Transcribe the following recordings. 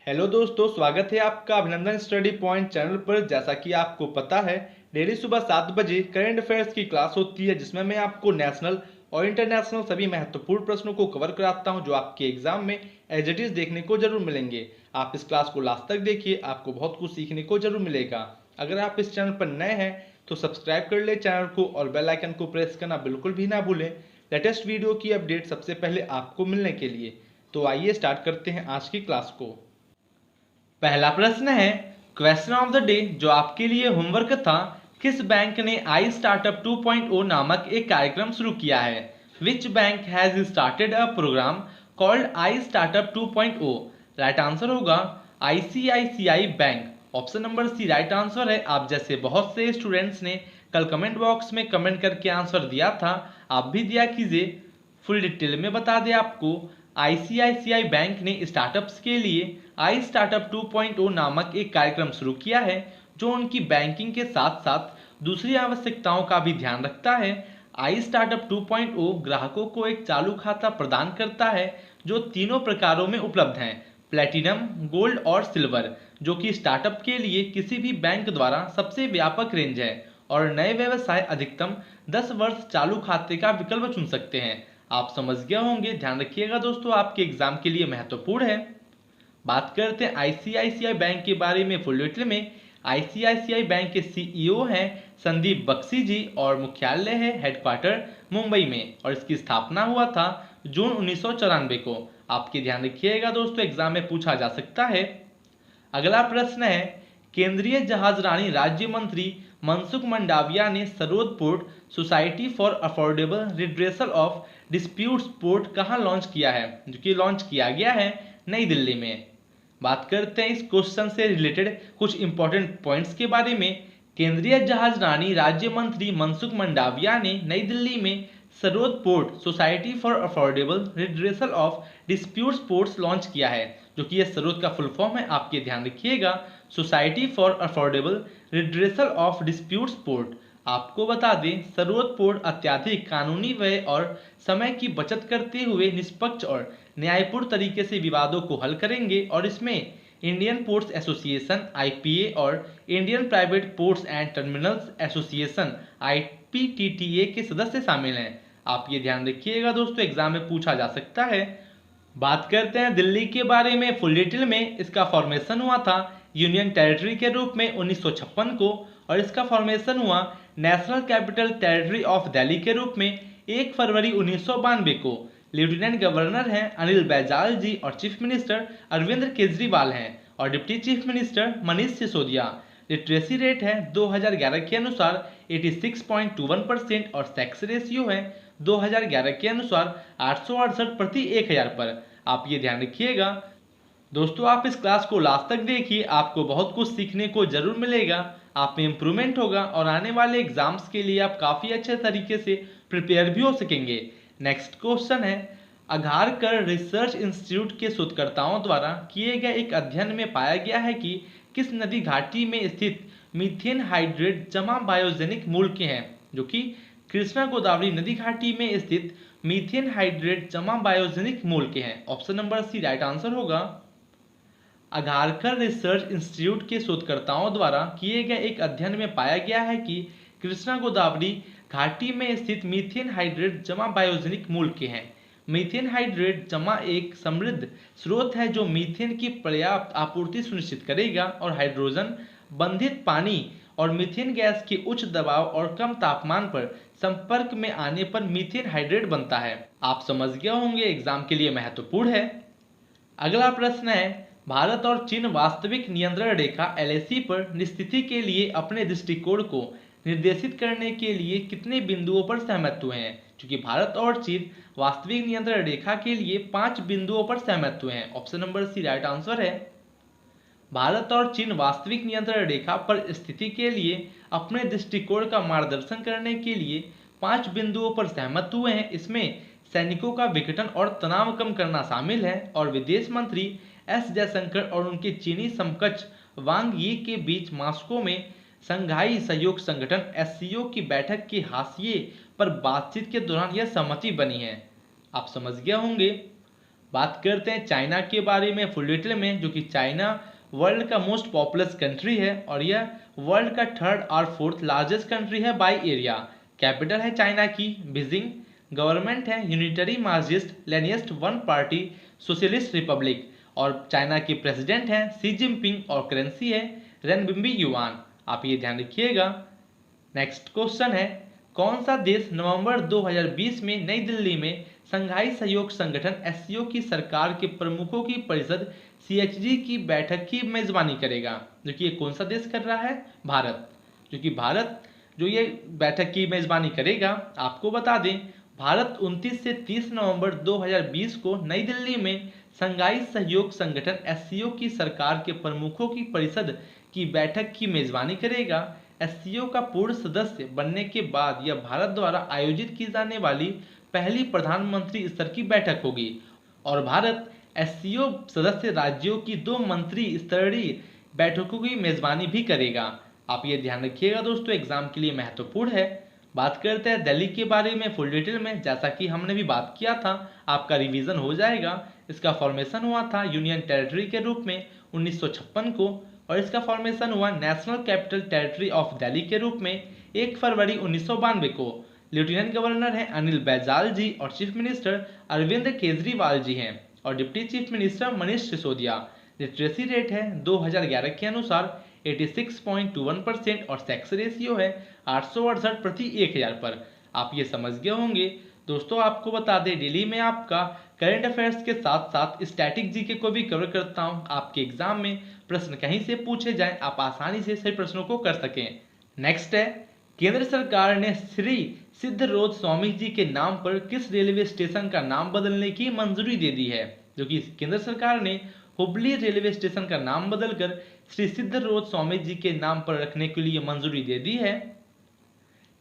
Hello दोस्तों, स्वागत है आपका अभिनंदन स्टडी पॉइंट चैनल पर। जैसा कि आपको पता है, डेली सुबह 7 बजे करंट अफेयर्स की क्लास होती है, जिसमें मैं आपको नेशनल और इंटरनेशनल सभी महत्वपूर्ण प्रश्नों को कवर कराता हूं, जो आपके एग्जाम में एज इट इज देखने को जरूर मिलेंगे। आप इस क्लास को लास्ट तक देखिए, आपको बहुत कुछ सीखने को जरूर मिलेगा। अगर आप इस चैनल पर नए हैं तो सब्सक्राइब कर ले चैनल को और बेल आइकन को प्रेस करना बिल्कुल भी ना भूलें, लेटेस्ट वीडियो की अपडेट सबसे पहले आपको मिलने के लिए। तो आइए स्टार्ट करते हैं आज की क्लास को। पहला प्रश्न है क्वेश्चन ऑफ द डे, जो आपके लिए होमवर्क था। किस बैंक ने आई स्टार्टअप 2.0 नामक एक कार्यक्रम शुरू किया है? Which bank has started a program called I startup 2.0? Right answer होगा आईसीआईसीआई बैंक। ऑप्शन नंबर सी राइट आंसर है। आप जैसे बहुत से स्टूडेंट्स ने कल कमेंट बॉक्स में कमेंट करके आंसर दिया था, आप भी दिया कीजिए। फुल डिटेल में बता दें आपको, आईसीआईसीआई बैंक ने स्टार्टअप्स के लिए आई स्टार्टअप 2.0 नामक एक कार्यक्रम शुरू किया है, जो उनकी बैंकिंग के साथ साथ दूसरी आवश्यकताओं का भी ध्यान रखता है। आई स्टार्टअप 2.0 ग्राहकों को एक चालू खाता प्रदान करता है, जो तीनों प्रकारों में उपलब्ध हैं, प्लेटिनम, गोल्ड और सिल्वर, जो कि स्टार्टअप के लिए किसी भी बैंक द्वारा सबसे व्यापक रेंज है। और नए व्यवसाय अधिकतम 10 वर्ष चालू खाते का विकल्प चुन सकते हैं। आप समझ गए होंगे, ध्यान रखिएगा दोस्तों, आपके एग्जाम के लिए महत्वपूर्ण है। बात करते हैं आईसीआईसीआई बैंक के बारे में फुल डिटेल में। आईसीआईसीआई बैंक के सीईओ हैं संदीप बख्शी जी, और मुख्यालय है हेडक्वार्टर मुंबई में, और इसकी स्थापना हुआ था जून 1994 को। आपके ध्यान रखिएगा दोस्तों, एग्जाम में पूछा जा सकता है। अगला प्रश्न है केंद्रीय जहाजरानी राज्य मंत्री मनसुख मंडाविया ने sarod port society for affordable redressal of disputes port कहाँ लॉन्च किया है? जो कि लॉन्च किया गया है नई दिल्ली में। बात करते हैं इस क्वेश्चन से रिलेटेड कुछ इंपॉर्टेंट पॉइंट्स के बारे में। केंद्रीय जहाजरानी राज्य मंत्री मनसुख मंडाविया ने नई दिल्ली में sarod port society for affordable redressal of disputes ports launch किया है, जो कि यह सरोद का फुल फॉर्म है। आपके ध्यान रखिएगा, society for affordable redressal of disputes port. आपको बता दें, सरोद पोर्ट अत्याधिक कानूनी व्यय और समय की बचत करते हुए निष्पक्ष और न्यायपूर्ण तरीके से विवादों को हल करेंगे, और इसमें इंडियन पोर्ट्स एसोसिएशन आईपीए और Indian private ports and terminals association IPTTA के सदस्य शामिल हैं। आप ये ध्यान रखिएगा दोस्तों, एग्जाम में पूछा जा सकता है। बात करते हैं दिल्ली के बारे में फुल डिटेल में। इसका फॉर्मेशन हुआ था यूनियन टेरिटरी के रूप में 1956 को, और इसका फॉर्मेशन हुआ national capital territory of Delhi के रूप में 1 फरवरी 1992 को। लेफ्टिनेंट गवर्नर हैं अनिल बैजल जी, और चीफ मिनिस्टर अरविंद केजरीवाल हैं, और deputy chief minister Manish Sisodia. Literacy rate है 2011 के अनुसार 86.21%, और सेक्स रेशियो है 2011 के अनुसार 868 प्रति 1000 पर। आप ये ध्यान रखिएगा दोस्तों, आप इस क्लास को लास्ट तक देखिए, आपको बहुत कुछ सीखने को जरूर मिलेगा, आप में इंप्रूवमेंट होगा, और आने वाले एग्जाम्स के लिए आप काफ़ी अच्छे तरीके से प्रिपेयर भी हो सकेंगे। नेक्स्ट क्वेश्चन है आघारकर रिसर्च इंस्टीट्यूट के शोधकर्ताओं द्वारा किए गए एक अध्ययन में पाया गया है कि किस नदी घाटी में स्थित मीथेन हाइड्रेट जमा बायोजेनिक मूल के हैं? जो कि कृष्णा गोदावरी नदी घाटी में स्थित मीथेन हाइड्रेट जमा बायोजेनिक मूल के हैं। ऑप्शन नंबर सी राइट आंसर होगा। आघारकर रिसर्च इंस्टीट्यूट के शोधकर्ताओं द्वारा किए गए एक अध्ययन में पाया गया है कि कृष्णा गोदावरी घाटी में स्थित मीथेन हाइड्रेट जमा बायोजेनिक मूल के हैं। मीथेन हाइड्रेट जमा एक समृद्ध स्रोत है, जो मीथेन की पर्याप्त आपूर्ति सुनिश्चित करेगा, और हाइड्रोजन बंधित पानी और मीथेन गैस के उच्च दबाव और कम तापमान पर संपर्क में आने पर मीथेन हाइड्रेट बनता है। आप समझ गए होंगे, एग्जाम के लिए महत्वपूर्ण है। अगला प्रश्न है भारत और चीन वास्तविक नियंत्रण रेखा एलएसी पर स्थिति के लिए अपने दृष्टिकोण को निर्देशित करने के लिए कितने बिंदुओं पर सहमत हुए हैं? क्योंकि भारत और चीन वास्तविक नियंत्रण रेखा के लिए 5 बिंदुओं पर सहमत हुए हैं। ऑप्शन नंबर सी राइट आंसर है। भारत और चीन वास्तविक नियंत्रण रेखा पर स्थिति के लिए अपने दृष्टिकोण का मार्गदर्शन करने के लिए 5 बिंदुओं पर सहमत हुए हैं। इसमें सैनिकों का विघटन और तनाव कम करना शामिल है, और विदेश मंत्री एस जयशंकर और उनके चीनी समकक्ष वांग यी के बीच मॉस्को में संघाई सहयोग संगठन एससीओ की बैठक के हाशिए पर बातचीत के दौरान यह सहमति बनी है। आप समझ गए होंगे। बात करते हैं चाइना के बारे में फुल डिटेल में, जो कि चाइना वर्ल्ड का मोस्ट पॉपुलस कंट्री है और यह वर्ल्ड का थर्ड और फोर्थ लार्जेस्ट कंट्री है बाय एरिया। कैपिटल है चाइना की बीजिंग। गवर्नमेंट है unitary Marxist Leninist one party socialist Republic और चाइना के प्रेसिडेंट हैं शी जिनपिंग और करेंसी है रेनबिंबी युआन। आप ये ध्यान रखिएगा। नेक्स्ट क्वेश्चन है, कौन सा देश नवंबर 2020 में नई दिल्ली में संघाई सहयोग संगठन एससीओ की सरकार के प्रमुखों की परिषद सीएचजी की बैठक की मेजबानी करेगा? जो कि ये कौन सा देश कर रहा है? भारत। जो कि भारत जो ये बैठक की मेजबानी करेगा, आपको बता दें भारत 29 से 30 नवंबर 2020 को नई दिल्ली में संघाई सहयोग संगठन एससीओ की सरकार के प्रमुखों की परिषद की बैठक की मेजबानी करेगा। एससीओ का पूर्ण सदस्य बनने के बाद यह भारत द्वारा आयोजित की जाने वाली पहली प्रधानमंत्री स्तर की बैठक होगी और भारत एससीओ सदस्य राज्यों की 2 मंत्री स्तरीय बैठकों की मेजबानी भी करेगा। आप ये ध्यान रखिएगा दोस्तों, एग्जाम के लिए महत्वपूर्ण है। बात करते हैं दिल्ली के बारे में फुल डिटेल में। जैसा कि हमने भी बात किया था, आपका रिवीजन हो जाएगा। इसका फॉर्मेशन हुआ था यूनियन टेरिटरी के रूप में 1956 को और इसका फॉर्मेशन हुआ national capital territory of Delhi के रूप में 1 फरवरी 1992 को। लेफ्टिनेंट गवर्नर हैं अनिल बैजल जी और चीफ मिनिस्टर अरविंद केजरीवाल जी हैं और deputy chief minister Manish Sisodia. Literacy rate है 2011 के अनुसार 86.21% और सेक्स रेशियो है 868 प्रति 1000 पर। आप ये समझ गए होंगे। दोस्तों आपको बता दें, डेली में आपका करंट अफेयर्स के साथ साथ स्टैटिक जीके को भी कवर करता हूँ। आपके एग्जाम में प्रश्न कहीं से पूछे जाएं, आप आसानी से सही प्रश्नों को कर सकें। नेक्स्ट है, केंद्र सरकार ने श्री सिद्धरोद स्वामी जी के नाम पर किस रेलवे स्टेशन का नाम बदलने की मंजूरी दे दी है? जो कि केंद्र सरकार ने हुबली रेलवे स्टेशन का नाम बदलकर श्री सिद्धरोद स्वामी जी के नाम पर रखने के लिए मंजूरी दे दी है।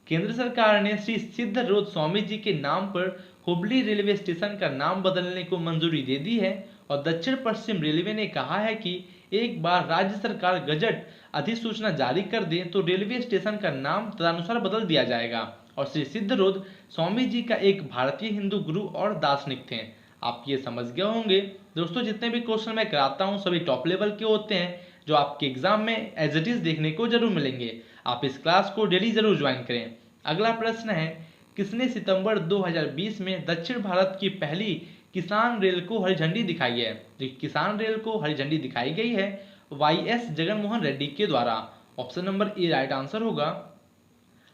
केंद्र सरकार ने श्री सिद्धरोद स्वामी जी के नाम पर हुबली रेलवे स्टेशन का नाम बदलने को मंजूरी दे दी है और दक्षिण पश्चिम रेलवे ने कहा है कि एक बार राज्य सरकार गजट अधिसूचना जारी कर दे तो रेलवे स्टेशन का नाम तदनुसार बदल दिया जाएगा। और श्री सिद्धरोद स्वामी जी का एक भारतीय हिंदू गुरु और दार्शनिक थे। आप ये समझ गए होंगे। दोस्तों जितने भी क्वेश्चन मैं कराता हूँ सभी टॉप लेवल के होते हैं, जो आपके एग्जाम में एज इट इज देखने को जरूर मिलेंगे। आप इस क्लास को डेली जरूर ज्वाइन करें। अगला प्रश्न है, किसने सितंबर 2020 में दक्षिण भारत की पहली किसान रेल को हरी झंडी दिखाई है? किसान रेल को हरी झंडी दिखाई गई है वाईएस जगनमोहन रेड्डी के द्वारा। Option number A right answer होगा।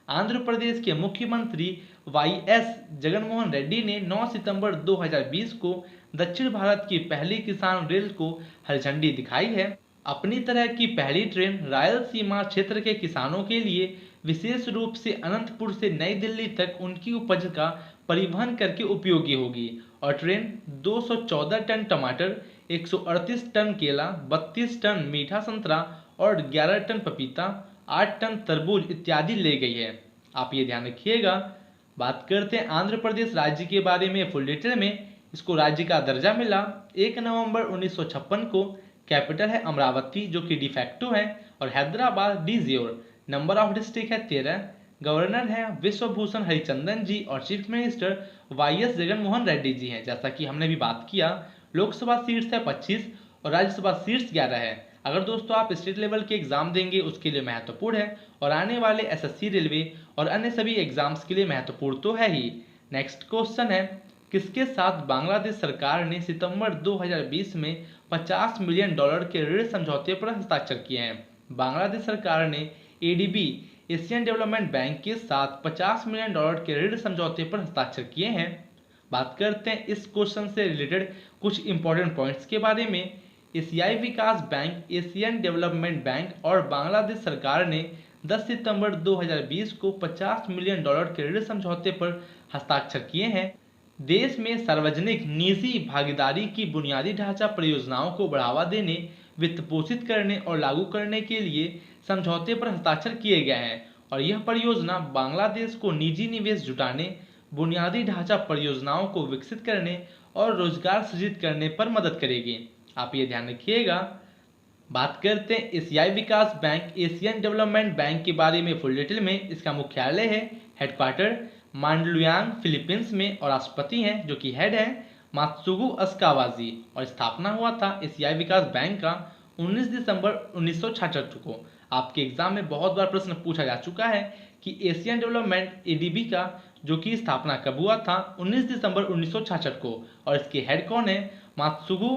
आंध्र प्रदेश के मुख्यमंत्री वाईएस जगनमोहन रेड्डी ने 9 सितंबर 2020 को दक्षिण भारत की पहली किसान रेल को हरी झंडी दिखाई है। अपनी तरह की पहली ट्रेन रायलसीमा क्षेत्र के किसानों के लिए विशेष रूप से अनंतपुर से नई दिल्ली तक उनकी उपज का परिवहन करके उपयोगी होगी और ट्रेन 214 टन टमाटर, 138 टन केला, 32 टन मीठा संतरा और 11 टन पपीता, 8 टन तरबूज इत्यादि ले गई है। आप ये ध्यान रखिएगा। बात करते हैं आंध्र प्रदेश राज्य के बारे में फुल डिटेल में। इसको राज्य का दर्जा मिला 1 नवंबर 1956 को। कैपिटल है अमरावती जो कि डिफेक्टो है और Hyderabad de jure. Number of district है 13। गवर्नर है विश्वभूषण हरिचंदन जी और chief minister YS Jaganmohan Reddy ji हैं। जैसा कि हमने भी बात किया, लोकसभा सीट्स है 25 और राज्यसभा सीट्स 11 है। अगर दोस्तों आप स्टेट लेवल के एग्जाम देंगे उसके लिए महत्वपूर्ण है और आने वाले एसएससी रेलवे और अन्य सभी एग्जाम्स के लिए महत्वपूर्ण तो है ही। नेक्स्ट क्वेश्चन है, किसके साथ बांग्लादेश सरकार ने सितंबर 2020 में $50 मिलियन के ऋण समझौते पर हस्ताक्षर किए हैं? बांग्लादेश सरकार ने एडीबी एशियन डेवलपमेंट बैंक के साथ $50 मिलियन के ऋण समझौते पर हस्ताक्षर किए हैं। बात करते हैं इस क्वेश्चन से रिलेटेड कुछ इंपॉर्टेंट पॉइंट्स के बारे में। एशियाई विकास बैंक, एशियन डेवलपमेंट बैंक और बांग्लादेश सरकार ने 10 सितंबर 2020 को $50 मिलियन के ऋण समझौते पर हस्ताक्षर किए हैं। देश में सार्वजनिक निजी भागीदारी की बुनियादी ढांचा परियोजनाओं को बढ़ावा देने, वित्त पोषित करने और लागू करने के लिए समझौते पर हस्ताक्षर किए गए हैं और यह परियोजना बांग्लादेश को निजी निवेश जुटाने, बुनियादी ढांचा परियोजनाओं को विकसित करने और रोजगार सृजित करने पर मदद करेगी। आप ये ध्यान रखिएगा। बात करते हैं एशियाई विकास बैंक, एशियन डेवलपमेंट बैंक के बारे में फुल डिटेल में। इसका मुख्यालय है हेडक्वार्टर मांडलुयांग फिलीपींस में और राष्ट्रपति हैं जो कि हेड हैं मात्सुगु अस्कावाजी और स्थापना हुआ था एशियाई विकास बैंक का 19 दिसंबर 1966 को। आपके एग्जाम में बहुत बार प्रश्न पूछा जा चुका है कि एशियन डेवलपमेंट एडीबी का जो कि स्थापना कब हुआ था, 19 दिसंबर 1966 को, और इसके हेड कौन है, मात्सुगु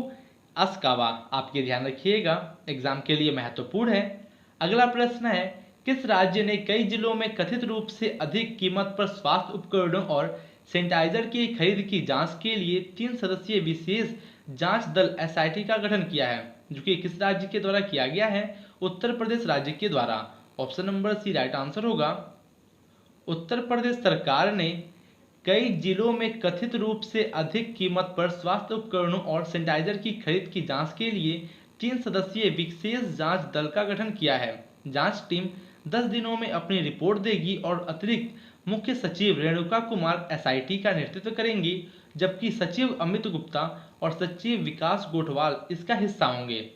अस्कावा। आपके ध्यान रखिएगा, एग्जाम के लिए महत्वपूर्ण है। अगला प्रश्न है, किस राज्य ने कई जिलों में कथित रूप से अधिक कीमत पर स्वास्थ्य उपकरणों और सैनिटाइजर की खरीद की जांच के लिए 3 सदस्यीय विशेष जांच दल एसआईटी का गठन किया है, जो कि किस राज्य के द्वारा किया गया है, उत्तर प्रदेश राज्य के द्वारा। ऑप्शन नंबर सी राइट आंसर होगा। उत्तर प्रदेश सरकार ने कई जिलों में कथित रूप से अधिक कीमत पर स्वास्थ्य उपकरणों और सैनिटाइजर की खरीद की जांच के लिए 3 सदस्यीय विशेष जांच दल का गठन किया है। जांच टीम 10 दिनों में अपनी रिपोर्ट देगी और अतिरिक्त मुख्य सचिव रेणुका कुमार एसआईटी का नेतृत्व करेंगी, जबकि सचिव अमित गुप्ता और सचिव विकास गोठवाल इसका हिस्सा होंगे।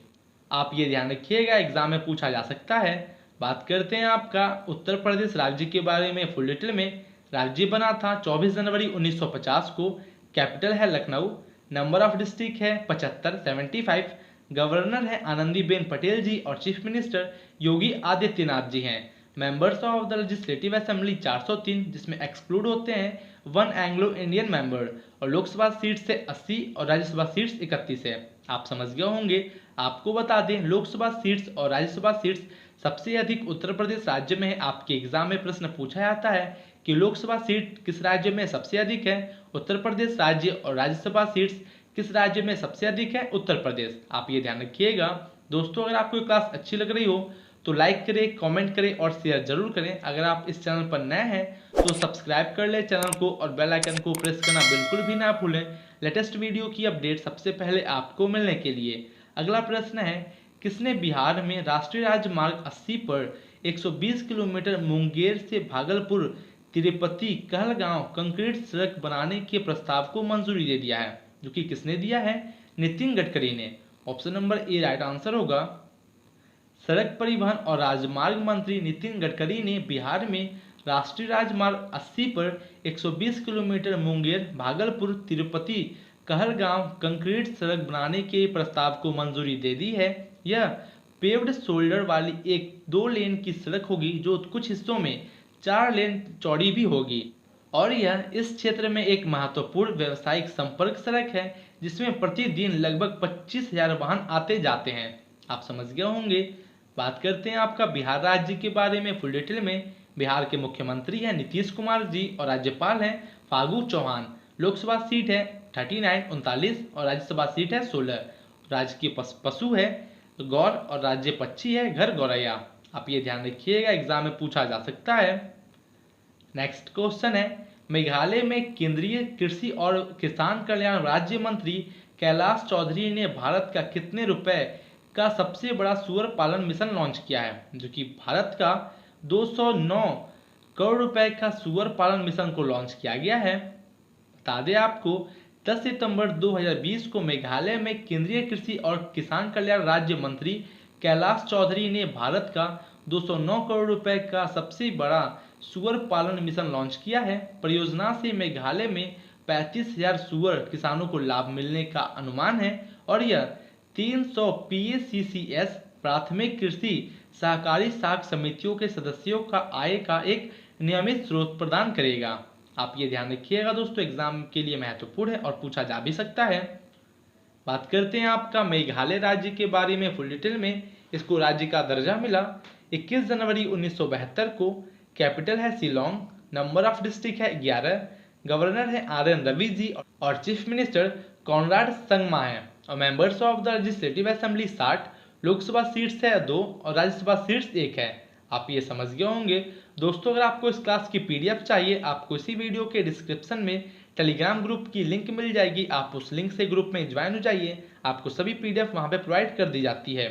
आप ये ध्यान रखिएगा, एग्जाम में पूछा जा सकता है। बात करते हैं आपका उत्तर प्रदेश राज्य के बारे में फुल डिटेल में। राज्य बना था 24 जनवरी 1950 को। कैपिटल है लखनऊ। नंबर ऑफ डिस्ट्रिक्ट है 75 गवर्नर है आनंदीबेन पटेल जी और चीफ मिनिस्टर योगी आदित्यनाथ जी हैं। Members of the legislative assembly 403, जिसमें एक्सक्लूड होते हैं 1 एंग्लो इंडियन मेंबर, और लोकसभा सीट से 80 और राज्यसभा सीट्स 31 है। आप समझ गए होंगे। आपको बता दें, लोकसभा सीट्स और राज्यसभा सीट्स सबसे अधिक उत्तर प्रदेश राज्य में है। आपके एग्जाम में प्रश्न पूछा जाता है कि लोकसभा सीट किस राज्य में सबसे अधिक है, उत्तर प्रदेश राज्य, और राज्यसभा सीट्स किस राज्य में सबसे अधिक है, उत्तर प्रदेश। आप ये ध्यान रखिएगा। दोस्तों, अगर आपको क्लास अच्छी लग रही हो तो लाइक करें, कमेंट करें और शेयर जरूर करें। अगर आप इस चैनल पर नए हैं तो सब्सक्राइब कर लें चैनल को और बेल आइकन को प्रेस करना बिल्कुल भी ना भूलें, लेटेस्ट वीडियो की अपडेट सबसे पहले आपको मिलने के लिए। अगला प्रश्न है, किसने बिहार में राष्ट्रीय राजमार्ग 80 पर 120 किलोमीटर मुंगेर से भागलपुर तिरुपति कहलगांव कंक्रीट सड़क बनाने के प्रस्ताव को मंजूरी दे दिया है, जो कि किसने दिया है, नितिन गडकरी ने। Option number A right answer होगा। सड़क परिवहन और राजमार्ग मंत्री नितिन गडकरी ने बिहार में राष्ट्रीय राजमार्ग 80 पर 120 किलोमीटर मुंगेर भागलपुर तिरुपति कहलगांव कंक्रीट सड़क बनाने के प्रस्ताव को मंजूरी दे दी है। यह पेव्ड शोल्डर वाली एक 2 लेन की सड़क होगी, जो कुछ हिस्सों में 4 लेन चौड़ी भी होगी, और यह इस क्षेत्र में एक महत्वपूर्ण व्यावसायिक संपर्क सड़क है, जिसमें प्रतिदिन लगभग 25,000 वाहन आते जाते हैं। आप समझ गए होंगे। बात करते हैं आपका बिहार राज्य के बारे में फुल डिटेल में। बिहार के मुख्यमंत्री हैं नीतीश कुमार जी और राज्यपाल हैं फागू चौहान। लोकसभा सीट है 39 और राज्यसभा सीट है 16। राज्य की पशु है गौर और राज्य पक्षी है घर गौरैया। आप ये ध्यान रखिएगा, एग्जाम में पूछा जा सकता है। नेक्स्ट क्वेश्चन है, मेघालय में केंद्रीय कृषि और किसान कल्याण राज्य मंत्री कैलाश चौधरी ने भारत का कितने रुपए का सबसे बड़ा सुअर पालन मिशन लॉन्च किया है, जो कि भारत का 209 करोड़ रुपए का सुअर पालन मिशन को लॉन्च किया गया है। बता दें आपको, 10 सितंबर 2020 को मेघालय में केंद्रीय कृषि और किसान कल्याण राज्य मंत्री कैलाश चौधरी ने भारत का 209 करोड़ रुपए का सबसे बड़ा सुअर पालन मिशन लॉन्च किया है। परियोजना से मेघालय में 35,000 सुअर किसानों को लाभ मिलने का अनुमान है, और यह 300 PACCS प्राथमिक कृषि सहकारी साख समितियों के सदस्यों का आय का एक नियमित स्रोत प्रदान करेगा। आप ये ध्यान रखिएगा दोस्तों, एग्जाम के लिए महत्वपूर्ण है और पूछा जा भी सकता है। बात करते हैं आपका मेघालय राज्य के बारे में फुल डिटेल में। इसको राज्य का दर्जा मिला 21 जनवरी 1972 को। कैपिटल है शिलोंग। नंबर ऑफ डिस्ट्रिक्ट है 11। गवर्नर है RN रवि जी और चीफ मिनिस्टर कॉनराड संगमा है, और members of the legislative assembly 60। Lok Sabha seats है 2 और राज्यसभा सीट्स 1 है। आप ये समझ गए होंगे। दोस्तों, अगर आपको इस क्लास की PDF चाहिए, आपको इसी वीडियो के डिस्क्रिप्शन में टेलीग्राम ग्रुप की लिंक मिल जाएगी। आप उस लिंक से ग्रुप में ज्वाइन हो जाइए, आपको सभी PDF वहां पे प्रोवाइड कर दी जाती है।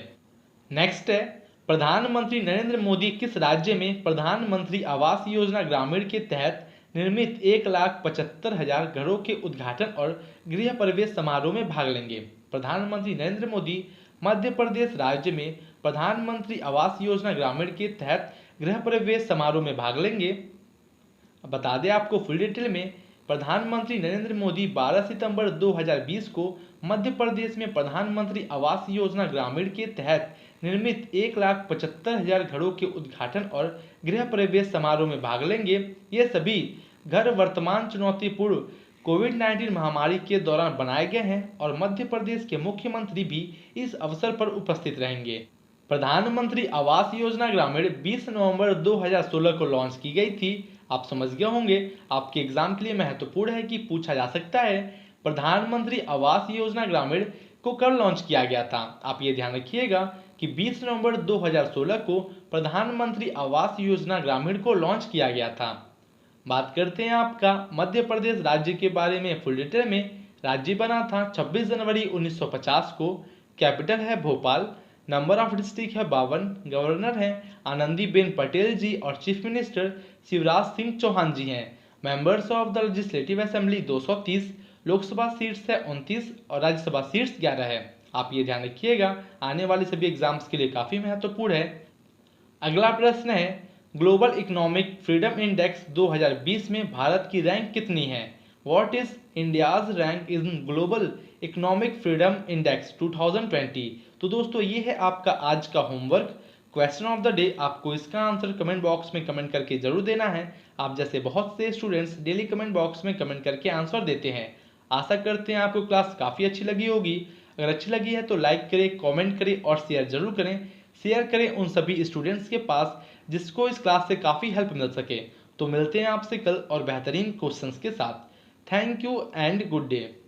नेक्स्ट है, प्रधानमंत्री नरेंद्र मोदी किस राज्य में प्रधानमंत्री आवास योजना ग्रामीण के तहत निर्मित 1,75,000 घरों के उद्घाटन और गृह प्रवेश समारोह में भाग लेंगे। प्रधानमंत्री नरेंद्र मोदी मध्य प्रदेश राज्य में प्रधानमंत्री आवास योजना ग्रामीण के तहत गृह प्रवेश समारोह में भाग लेंगे। बता दें आपको फुल डिटेल में, प्रधानमंत्री नरेंद्र मोदी 12 सितंबर 2020 को मध्य प्रदेश में प्रधानमंत्री आवास योजना ग्रामीण के तहत निर्मित 1,75,000 घरों के उद्घाटन और गृह प्रवेश समारोह में भाग लेंगे। ये सभी घर वर्तमान चुनौतीपूर्ण कोविड-19 महामारी के दौरान बनाए गए हैं और मध्य प्रदेश के मुख्यमंत्री भी इस अवसर पर उपस्थित रहेंगे। प्रधानमंत्री आवास योजना ग्रामीण 20 नवंबर 2016 को लॉन्च की गई थी। आप समझ गए होंगे, आपके एग्जाम के लिए महत्वपूर्ण है कि पूछा जा सकता है प्रधानमंत्री आवास योजना ग्रामीण को कब लॉन्च किया गया था। आप ये ध्यान रखिएगा कि 20 नवंबर 2016 को प्रधानमंत्री आवास योजना ग्रामीण को लॉन्च किया गया था। बात करते हैं आपका मध्य प्रदेश राज्य के बारे में फुल डिटेल में। राज्य बना था 26 जनवरी 1950 को। कैपिटल है भोपाल। नंबर ऑफ डिस्ट्रिक्ट है 52। गवर्नर हैं आनंदीबेन पटेल जी और चीफ मिनिस्टर शिवराज सिंह चौहान जी हैं। Members of the legislative assembly 230। Lok Sabha seats है 29 और राज्यसभा सीट्स 11 है। आप ये ध्यान रखिएगा, आने वाले सभी एग्जाम्स के लिए काफ़ी महत्वपूर्ण है। अगला प्रश्न है, ग्लोबल इकोनॉमिक फ्रीडम इंडेक्स 2020 में भारत की रैंक कितनी है? What is India's rank in global economic freedom index 2020? तो दोस्तों ये है आपका आज का homework question of the day. आपको इसका आंसर कमेंट बॉक्स में कमेंट करके जरूर देना है। आप जैसे बहुत से स्टूडेंट्स डेली कमेंट बॉक्स में कमेंट करके आंसर देते हैं। आशा करते हैं आपको क्लास काफ़ी अच्छी लगी होगी। अगर अच्छी लगी है तो लाइक करें, कमेंट करें और शेयर जरूर करें। शेयर करें उन सभी स्टूडेंट्स के पास जिसको इस क्लास से काफ़ी हेल्प मिल सके। तो मिलते हैं आपसे कल और बेहतरीन क्वेश्चंस के साथ। Thank you and good day.